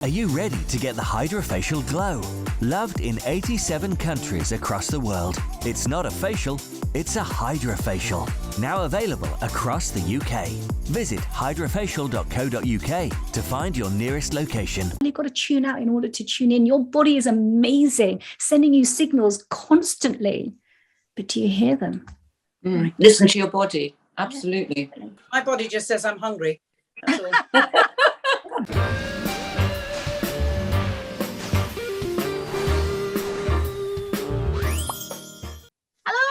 Are you ready to get the Hydrafacial glow? Loved in 87 countries across the world. It's not a facial, it's a Hydrafacial. Now available across the UK. Visit hydrafacial.co.uk to find your nearest location. You've got to tune out in order to tune in. Your body is amazing, sending you signals constantly. But do you hear them? Listen to your body. Absolutely. My body just says I'm hungry. That's all.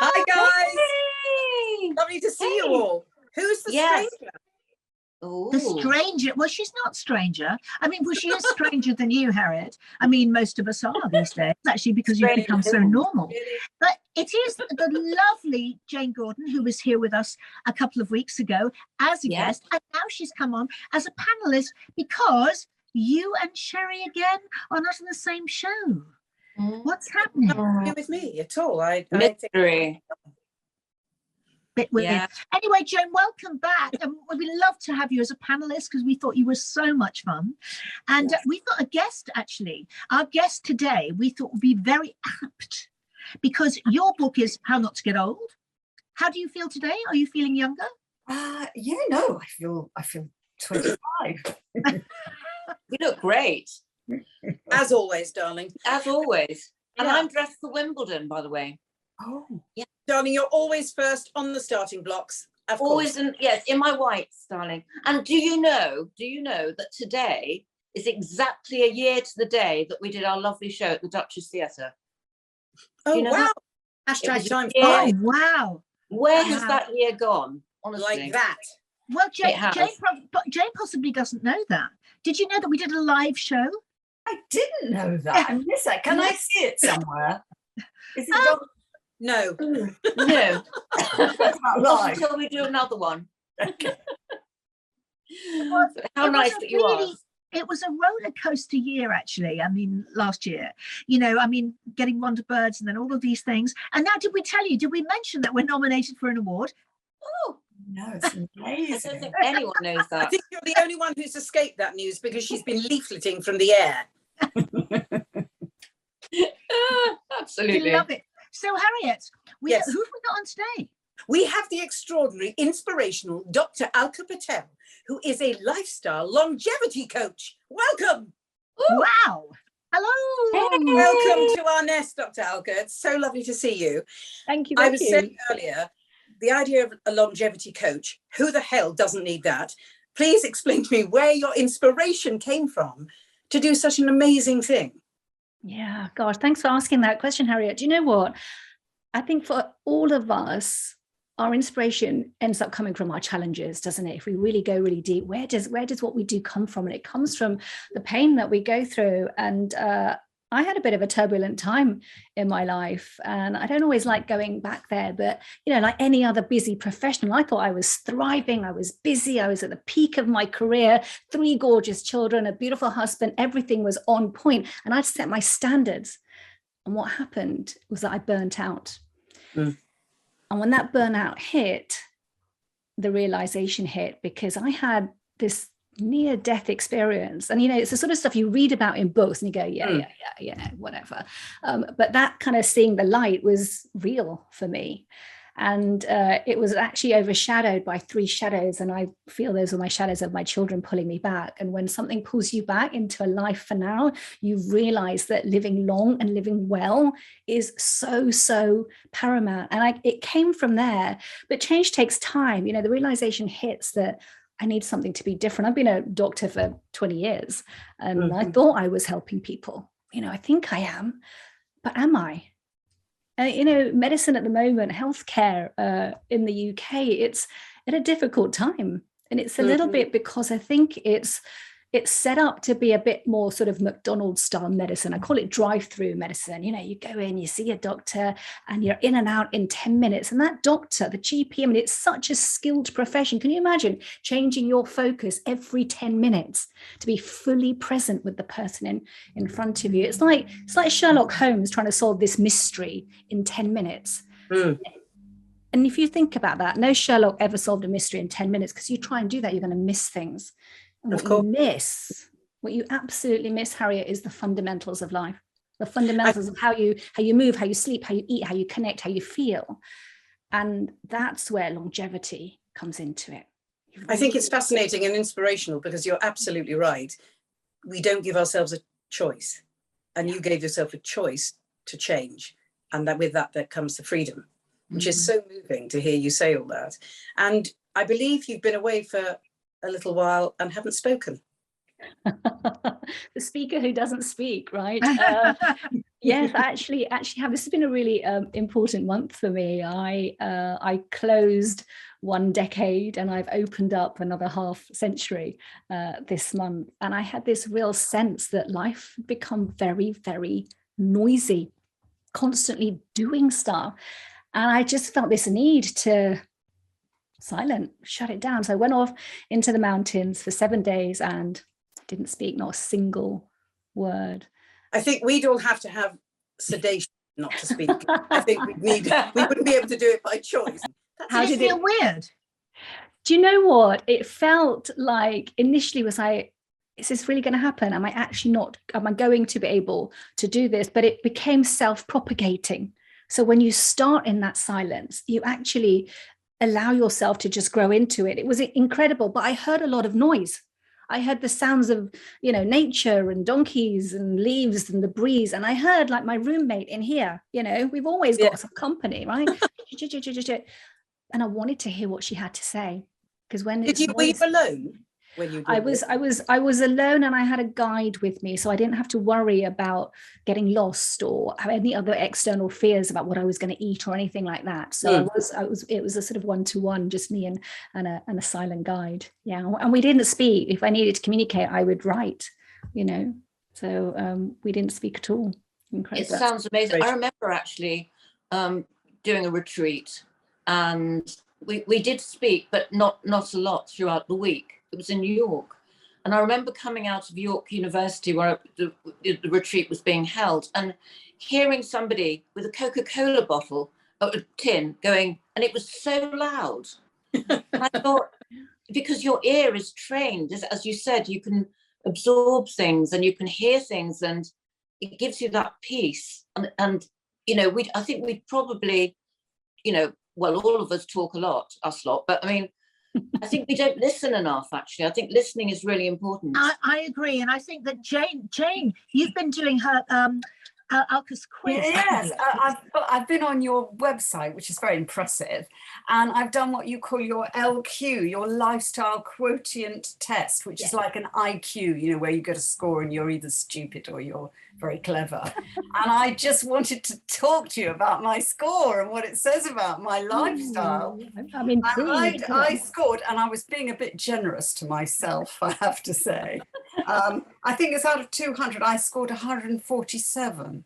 Hi guys. Hey. Lovely to see you all. Who's the stranger? Ooh. The stranger. Well, she's not stranger. I mean, well, she is stranger than you, Harriet. I mean, most of us are these days, actually, because you've become so normal. Really? But it is the lovely Jane Gordon, who was here with us a couple of weeks ago as a guest, and now she's come on as a panelist because you and Sherry again are not in the same show. What's happening? Nothing to do with me at all. I Mystery. Bit weird. Anyway, Jane, welcome back. And we'd love to have you as a panelist because we thought you were so much fun. And we've got a guest, actually. Our guest today, we thought would be very apt because your book is How Not to Get Old. How do you feel today? Are you feeling younger? I feel 25. You look great. As always, darling. As always. And Yeah. I'm dressed for Wimbledon, by the way. Oh, Darling, you're always first on the starting blocks. Of Always course. in my whites, darling. And do you know that today is exactly a year to the day that we did our lovely show at the Duchess Theatre? Oh, you know wow. It Hashtag was time a year. flies. Oh, wow. Where has that year gone? Honestly. Like that. Well, Jane, It has. Jane possibly doesn't know that. Did you know that we did a live show? I didn't know that. I miss it. Can I see it somewhere? Is it on? No. No. Not Not live? until we do another one. Okay. How It nice was that you are. It was a roller coaster year, actually. I mean, last year, getting Wonderbirds and then all of these things. And now, did we mention that we're nominated for an award? Oh, No, it's I don't amazing. think anyone knows I that. think you're the only one who's escaped that news because she's been leafleting from the air. Absolutely. We love it. So, Harriet, who have Yes. we got on today? We have the extraordinary, inspirational Dr. Alka Patel, who is a lifestyle longevity coach. Welcome. Wow. Hello. Welcome to our nest, Dr. Alka. It's so lovely to see you. Thank you. I was saying earlier, the idea of a longevity coach, who the hell doesn't need that? Please explain to me where your inspiration came from to do such an amazing thing. Yeah, gosh, thanks for asking that question, Harriet. Do you know what? I think for all of us, our inspiration ends up coming from our challenges, doesn't it? If we really go really deep, where does what we do come from? And it comes from the pain that we go through. And I had a bit of a turbulent time in my life, and I don't always like going back there, but like any other busy professional, I thought I was thriving. I was busy. I was at the peak of my career, 3 gorgeous children, a beautiful husband, everything was on point, and I'd set my standards. And what happened was that I burnt out. And when that burnout hit, the realization hit, because I had this near-death experience. And it's the sort of stuff you read about in books and you go, yeah, whatever. But that kind of seeing the light was real for me. And it was actually overshadowed by 3 shadows. And I feel those were my shadows of my children pulling me back. And when something pulls you back into a life for now, you realize that living long and living well is so, so paramount. And it came from there. But change takes time. The realization hits that I need something to be different. I've been a doctor for 20 years and I thought I was helping people. I think I am, but am I? Medicine at the moment, healthcare in the UK, it's at a difficult time. And it's a little bit because I think it's set up to be a bit more sort of McDonald's style medicine. I call it drive-through medicine. You go in, you see a doctor and you're in and out in 10 minutes. And that doctor, the GP, I mean, it's such a skilled profession. Can you imagine changing your focus every 10 minutes to be fully present with the person in front of you? It's like Sherlock Holmes trying to solve this mystery in 10 minutes. And if you think about that, no Sherlock ever solved a mystery in 10 minutes, because you try and do that, you're going to miss things. And what you miss What you absolutely miss, Harriet, is the fundamentals of life, the fundamentals of how you move, how you sleep, how you eat, how you connect, how you feel. And that's where longevity comes into it. I think it's fascinating and inspirational, because you're absolutely right. We don't give ourselves a choice, and you gave yourself a choice to change. And that with that comes the freedom, which is so moving to hear you say all that. And I believe you've been away for a little while and haven't spoken. The speaker who doesn't speak, right? Yes, actually have. This has been a really important month for me. I closed 1 decade and I've opened up another half century this month. And I had this real sense that life had become very, very noisy, constantly doing stuff. And I just felt this need to shut it down. So I went off into the mountains for 7 days and didn't speak not a single word. I think we'd all have to have sedation not to speak. I think we wouldn't be able to do it by choice. How did it feel weird? Do you know what? It felt like initially is this really going to happen? Am I going to be able to do this? But it became self-propagating. So when you start in that silence, you actually allow yourself to just grow into it. It was incredible, but I heard a lot of noise. I heard the sounds of, nature and donkeys and leaves and the breeze. And I heard like my roommate in here, we've always got some company, right? And I wanted to hear what she had to say. Because when were you alone when you did I was alone, and I had a guide with me, so I didn't have to worry about getting lost or have any other external fears about what I was going to eat or anything like that. So it was a sort of one-to-one, just me and a silent guide. Yeah, and we didn't speak. If I needed to communicate, I would write. So we didn't speak at all. Incredible. It sounds amazing. I remember actually doing a retreat, and we did speak, but not a lot throughout the week. It was in New York. And I remember coming out of York University where the retreat was being held, and hearing somebody with a Coca-Cola bottle, or a tin, going, and it was so loud. I thought, because your ear is trained, as you said, you can absorb things and you can hear things, and it gives you that peace. And I think we'd probably, all of us talk a lot, us lot, but I mean, I think we don't listen enough, actually. I think listening is really important. I agree. And I think that Jane, you've been doing her Alka's quiz. Yes, I've been on your website, which is very impressive, and I've done what you call your LQ, your lifestyle quotient test, which is like an IQ, where you get a score and you're either stupid or you're very clever. And I just wanted to talk to you about my score and what it says about my lifestyle. I scored, and I was being a bit generous to myself, I have to say. I think it's out of 200, I scored 147.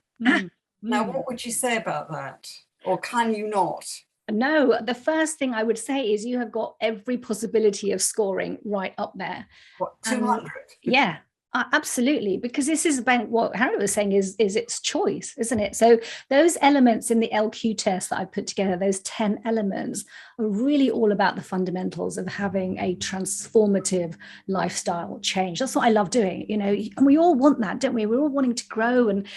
Now, what would you say about that? Or can you not? No, the first thing I would say is you have got every possibility of scoring right up there. What, 200? Yeah. Absolutely, because this is about what Harry was saying is it's choice, isn't it? So those elements in the LQ test that I put together, those 10 elements, are really all about the fundamentals of having a transformative lifestyle change. That's what I love doing, and we all want that, don't we? We're all wanting to grow and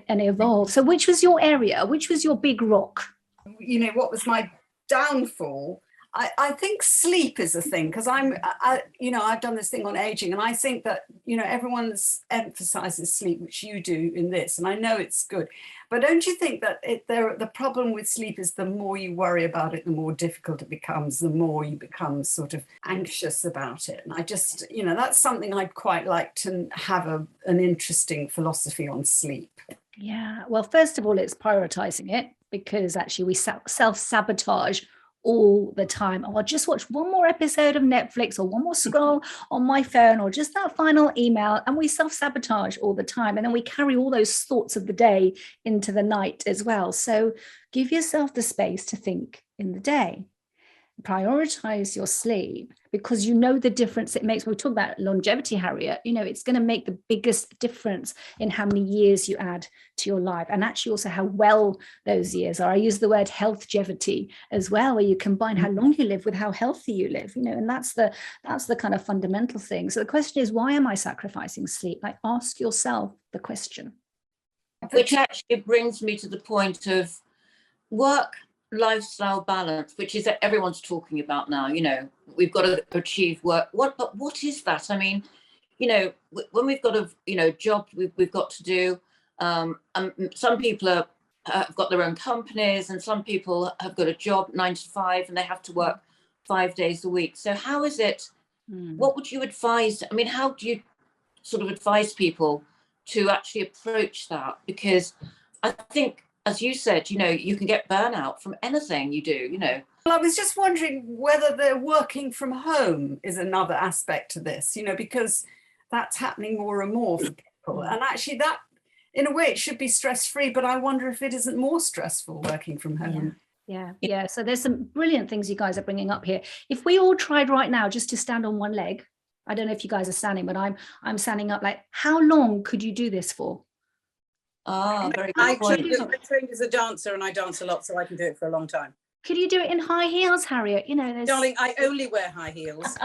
evolve. So which was your area? Which was your big rock? What was my downfall? I think sleep is a thing, because I've done this thing on aging, and I think that, everyone's emphasizes sleep, which you do in this, and I know it's good. But don't you think that the problem with sleep is the more you worry about it, the more difficult it becomes, the more you become sort of anxious about it? And I just, that's something I'd quite like to have an interesting philosophy on sleep. Yeah, well, first of all, it's prioritizing it, because actually we self-sabotage all the time. I'll just watch one more episode of Netflix, or one more scroll on my phone, or just that final email, and we self-sabotage all the time, and then we carry all those thoughts of the day into the night as well. So give yourself the space to think in the day. prioritize your sleep, because you know the difference it makes. When we talk about longevity, Harriet, you know, it's going to make the biggest difference in how many years you add to your life, and actually also how well those years are. I use the word healthgevity as well, where you combine how long you live with how healthy you live, you know, and that's the kind of fundamental thing. So the question is, why am I sacrificing sleep? Like, ask yourself the question. Which actually brings me to the point of work lifestyle balance, which is that everyone's talking about now. You know, we've got to achieve work. But what is that? I mean, you know, when we've got a, you know, job we've got to do, some people have got their own companies, and some people have got a job 9 to 5 and they have to work 5 days a week. So how is it, what would you advise? I mean, how do you sort of advise people to actually approach that? Because I think, as you said, you know, you can get burnout from anything you do, you know. Well, I was just wondering whether they're working from home is another aspect to this, you know, because that's happening more and more for people. And actually that, in a way, it should be stress-free, but I wonder if it isn't more stressful working from home. Yeah. So there's some brilliant things you guys are bringing up here. If we all tried right now just to stand on one leg, I don't know if you guys are standing, but I'm standing up. Like, how long could you do this for? Very I good. trained as a dancer, and I dance a lot, so I can do it for a long time. Could you do it in high heels, Harriet? You know, Darling, I only wear high heels.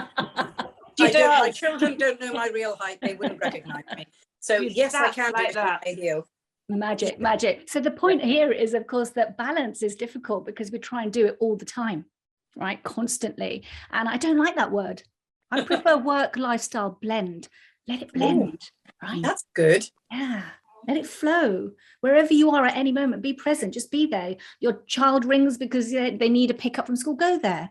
My my children don't know my real height; they wouldn't recognise me. So yes, I can do it in high heel. Magic. So the point here is, of course, that balance is difficult because we try and do it all the time, right? Constantly. And I don't like that word. I prefer work lifestyle blend. Let it blend, right? That's good. Yeah. Let it flow. Wherever you are at any moment, be present, just be there. Your child rings because they need a pickup from school, go there.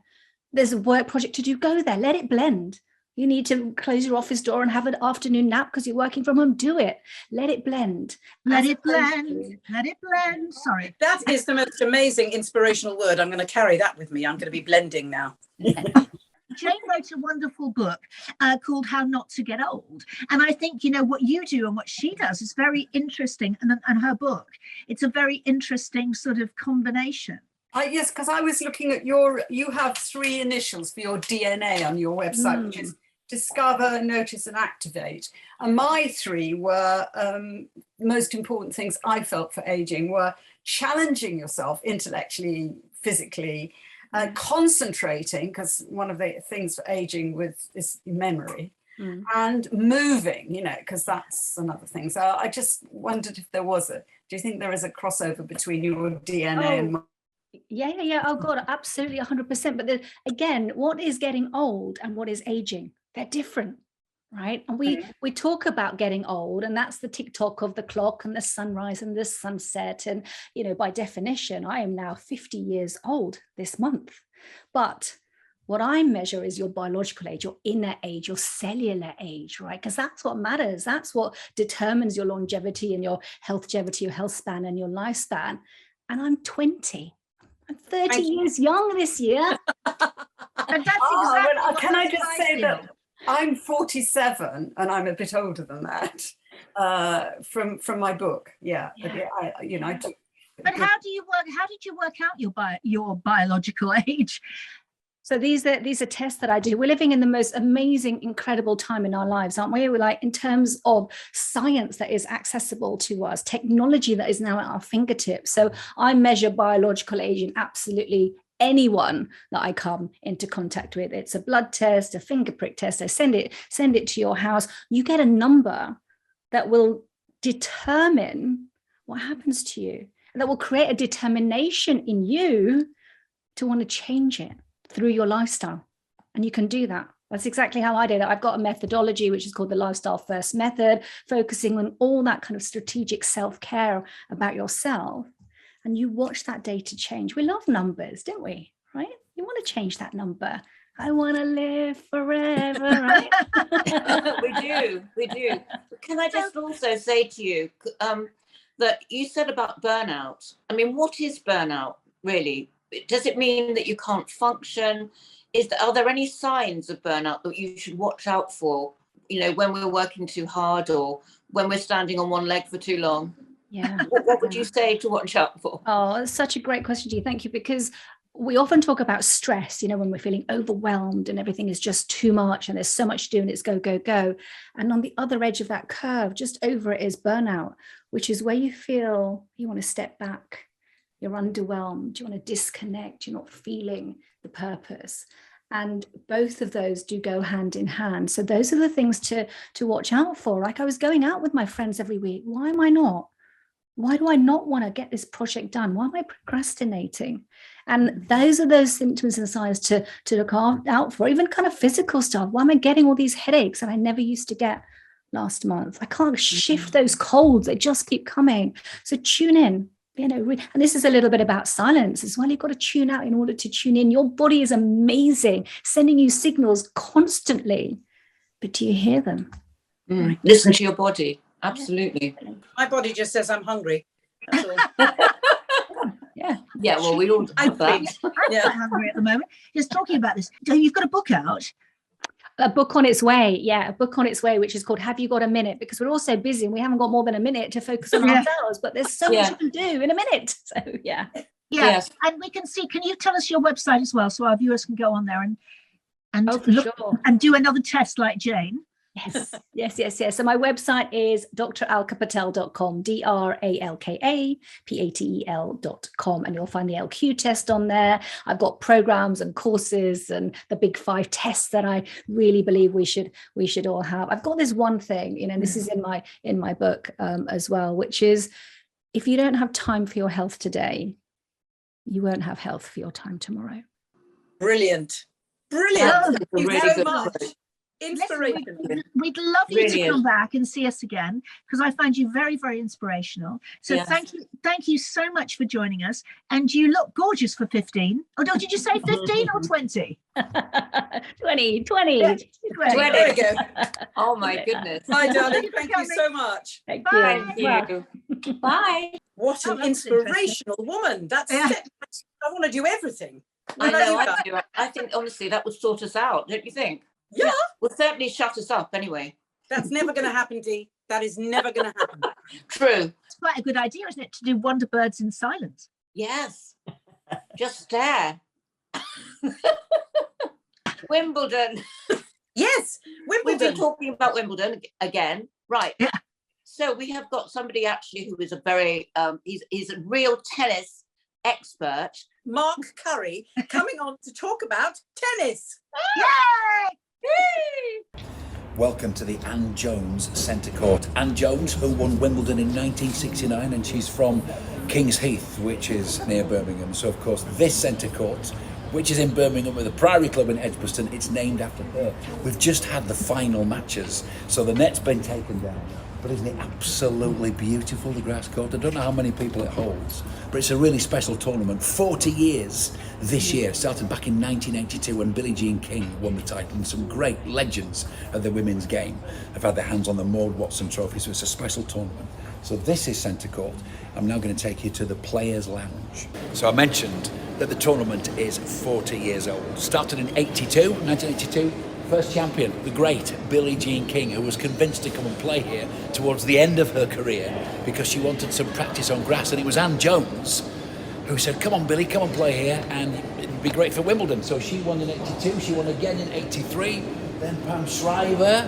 There's a work project to do, go there. Let it blend. You need to close your office door and have an afternoon nap because you're working from home, do it. Let it blend. Let it blend. Let it blend. Sorry. That is the most amazing inspirational word. I'm going to carry that with me. I'm going to be blending now. Jane wrote a wonderful book called How Not to Get Old. And I think, you know, what you do and what she does is very interesting. And her book, it's a very interesting sort of combination. Yes, because I was looking at you have 3 initials for your DNA on your website, which is discover, notice, and activate. And my 3 were most important things I felt for aging were challenging yourself intellectually, physically, concentrating, because one of the things for aging is memory, and moving, you know, because that's another thing. So I just wondered if there was do you think there is a crossover between your DNA and mine? Yeah. Oh God, absolutely 100%. But again, what is getting old and what is aging? They're different. Right. And we talk about getting old, and that's the tick-tock of the clock and the sunrise and the sunset. And, you know, by definition, I am now 50 years old this month. But what I measure is your biological age, your inner age, your cellular age, right? Because that's what matters. That's what determines your longevity and your healthgevity, your health span and your lifespan. And I'm 20. I'm 30 years young this year. And that's exactly can I just say that I'm 47 and I'm a bit older than that from my book. Yeah. I do. But how did you work out your biological age? So these are tests that I do. We're living in the most amazing, incredible time in our lives, aren't we? We're like, in terms of science that is accessible to us, technology that is now at our fingertips. So I measure biological age in absolutely anyone that I come into contact with. It's a blood test, a finger prick test. I send it to your house. You get a number that will determine what happens to you, and that will create a determination in you to want to change it through your lifestyle. And you can do that. That's exactly how I did it. I've got a methodology which is called the Lifestyle First Method, focusing on all that kind of strategic self-care about yourself. And you watch that data change. We love numbers, don't we? Right? You want to change that number. I want to live forever, right? We do. Can I just also say to you that you said about burnout? I mean, what is burnout really? Does it mean that you can't function? Are there any signs of burnout that you should watch out for, you know, when we're working too hard or when we're standing on one leg for too long? Yeah. What would you say to watch out for? Oh, it's such a great question, G. Thank you. Because we often talk about stress, when we're feeling overwhelmed and everything is just too much and there's so much to do and it's go, go, go. And on the other edge of that curve, just over it, is burnout, which is where you feel you want to step back, you're underwhelmed, you want to disconnect, you're not feeling the purpose. And both of those do go hand in hand. So those are the things to watch out for. Like, I was going out with my friends every week. Why am I not? Why do I not want to get this project done? Why am I procrastinating? And those are those symptoms and signs to look out for, even kind of physical stuff. Why am I getting all these headaches that I never used to get last month? I can't shift those colds. They just keep coming. So tune in, and this is a little bit about silence as well. You've got to tune out in order to tune in. Your body is amazing, sending you signals constantly. But do you hear them? Listen to your body. Absolutely. My body just says I'm hungry. That's all. Yeah, well, we all have that. I'm quite hungry at the moment. Just talking about this. You've got a book out. A book on its way. Yeah, a book on its way, which is called Have You Got a Minute? Because we're all so busy and we haven't got more than a minute to focus on ourselves, but there's so much you can do in a minute. So, yeah. Yes. And we can see, can you tell us your website as well so our viewers can go on there and look and do another test like Jane? Yes. So my website is dralkapatel.com, dralkapatel.com, and you'll find the LQ test on there. I've got programs and courses and the big 5 tests that I really believe we should all have. I've got this one thing, this is in my book as well, which is, if you don't have time for your health today, you won't have health for your time tomorrow. Brilliant. Thank you so much. Inspiration. We'd love you to come back and see us again, because I find you very, very inspirational. So thank you so much for joining us. And you look gorgeous for 15. Oh no, did you say 15 or 20? 20. Yeah, there we go. Oh my goodness. Hi, darling. Thank you so much. Thank you. Bye. What an inspirational woman. That's it. I want to do everything. I know. I do. I think honestly that would sort us out, don't you think? Yeah. Will certainly shut us up anyway. That's never going to happen, Dee. That is never going to happen. True. It's quite a good idea, isn't it, to do Wonderbirds in silence? Yes. Just stare. Wimbledon. Yes, Wimbledon. We've been talking about Wimbledon again. Right. Yeah. So we have got somebody actually who is a very, he's a real tennis expert. Mark Curry coming on to talk about tennis. Yay! Welcome to the Anne Jones Centre Court. Anne Jones, who won Wimbledon in 1969, and she's from King's Heath, which is near Birmingham. So, of course, this Centre Court, which is in Birmingham with a Priory Club in Edgbaston, it's named after her. We've just had the final matches, so the net's been taken down. But isn't it absolutely beautiful, the grass court? I don't know how many people it holds, but it's a really special tournament. 40 years this year, started back in 1982 when Billie Jean King won the title, and some great legends of the women's game have had their hands on the Maud Watson Trophy, so it's a special tournament. So this is Centre Court. I'm now going to take you to the Players' Lounge. So I mentioned that the tournament is 40 years old. Started in 1982. First champion, the great Billie Jean King, who was convinced to come and play here towards the end of her career because she wanted some practice on grass. And it was Anne Jones who said, come on, Billie, come and play here and it'd be great for Wimbledon. So she won in 82, she won again in 83. Then Pam Shriver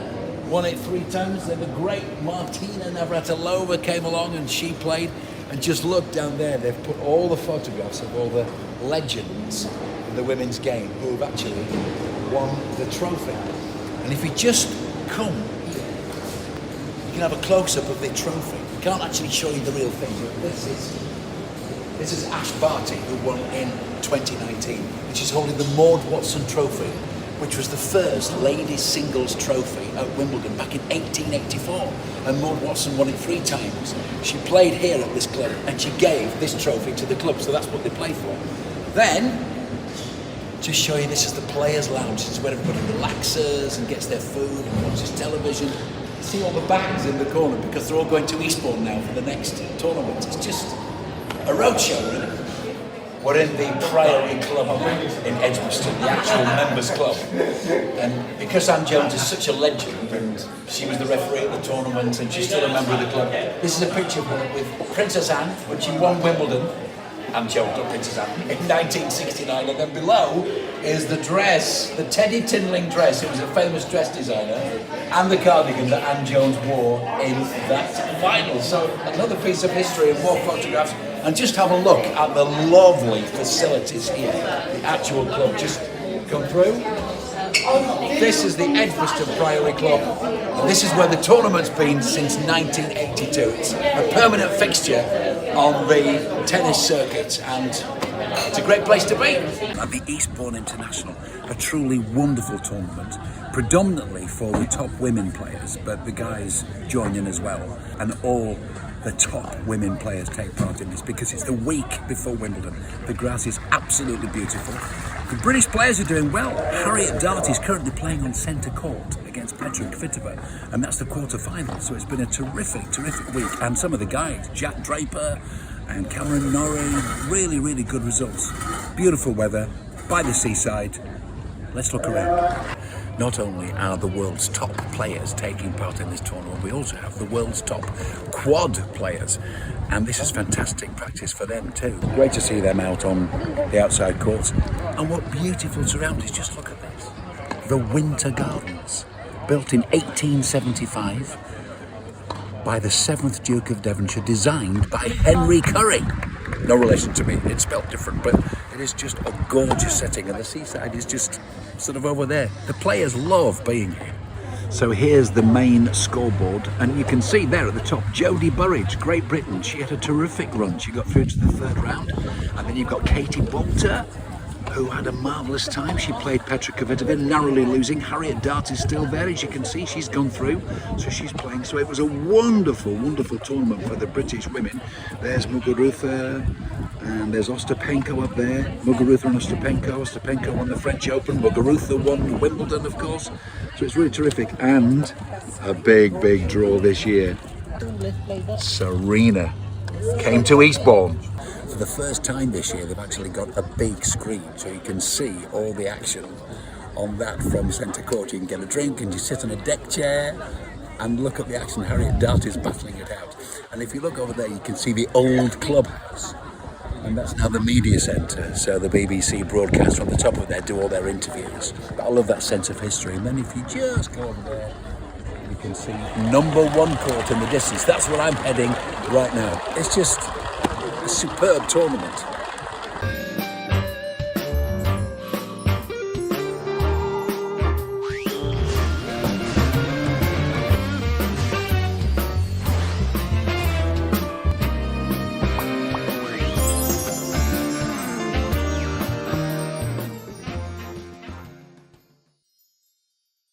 won it 3 times. Then the great Martina Navratilova came along and she played. And just look down there, they've put all the photographs of all the legends in the women's game who have actually won the trophy. And if you just come here, you can have a close-up of the trophy. We can't actually show you the real thing, but this is Ash Barty, who won in 2019, which is holding the Maud Watson Trophy, which was the first ladies singles trophy at Wimbledon back in 1884. And Maud Watson won it 3 times. She played here at this club and she gave this trophy to the club, so that's what they play for. Then, just show you, this is the Players' Lounge. This is where everybody relaxes and gets their food and watches television. You see all the bags in the corner because they're all going to Eastbourne now for the next tournament. It's just a roadshow, really. We're in the Priory Club in Edgbaston, the actual members club. And because Anne Jones is such a legend, and she was the referee at the tournament and she's still a member of the club, this is a picture with Princess Anne when she won Wimbledon Anne Jones, not Princess Anne, in 1969. And then below is the dress, the Teddy Tinling dress. It was a famous dress designer, and the cardigan that Anne Jones wore in that final. So another piece of history and more photographs. And just have a look at the lovely facilities here. The actual club, just come through. This is the Edgbaston Priory Club, and this is where the tournament's been since 1982. It's a permanent fixture on the tennis circuit, and it's a great place to be. At the Eastbourne International, a truly wonderful tournament, predominantly for the top women players, but the guys join in as well, and all the top women players take part in this because it's the week before Wimbledon. The grass is absolutely beautiful. The British players are doing well. Harriet Dart is currently playing on centre court against Petra Kvitova, and that's the quarter-final. So it's been a terrific, terrific week. And some of the guys, Jack Draper and Cameron Norrie, really, really good results. Beautiful weather by the seaside. Let's look around. Not only are the world's top players taking part in this tournament, we also have the world's top quad players. And this is fantastic practice for them too. Great to see them out on the outside courts. And what beautiful surroundings, just look at this. The Winter Gardens, built in 1875 by the 7th Duke of Devonshire, designed by Henry Currie. No relation to me, it's spelled different, but it is just a gorgeous setting, and the seaside is just sort of over there. The players love being here. So here's the main scoreboard, and you can see there at the top, Jodie Burridge, Great Britain. She had a terrific run. She got through to the third round. And then you've got Katie Boulter, who had a marvellous time. She played Petra Kvitova, narrowly losing. Harriet Dart is still there, as you can see. She's gone through, so she's playing. So it was a wonderful, wonderful tournament for the British women. There's Muguruza, and there's Ostapenko up there. Muguruza and Ostapenko. Ostapenko won the French Open. Muguruza won Wimbledon, of course. So it's really terrific. And a big, big draw this year. Serena came to Eastbourne. For the first time this year, they've actually got a big screen, so you can see all the action on that from centre court. You can get a drink and you sit on a deck chair and look at the action. Harriet Dart is battling it out. And if you look over there, you can see the old clubhouse. And that's now the media centre, so the BBC broadcast from the top of there do all their interviews. But I love that sense of history. And then if you just go over there, you can see #1 court in the distance. That's where I'm heading right now. It's just a superb tournament.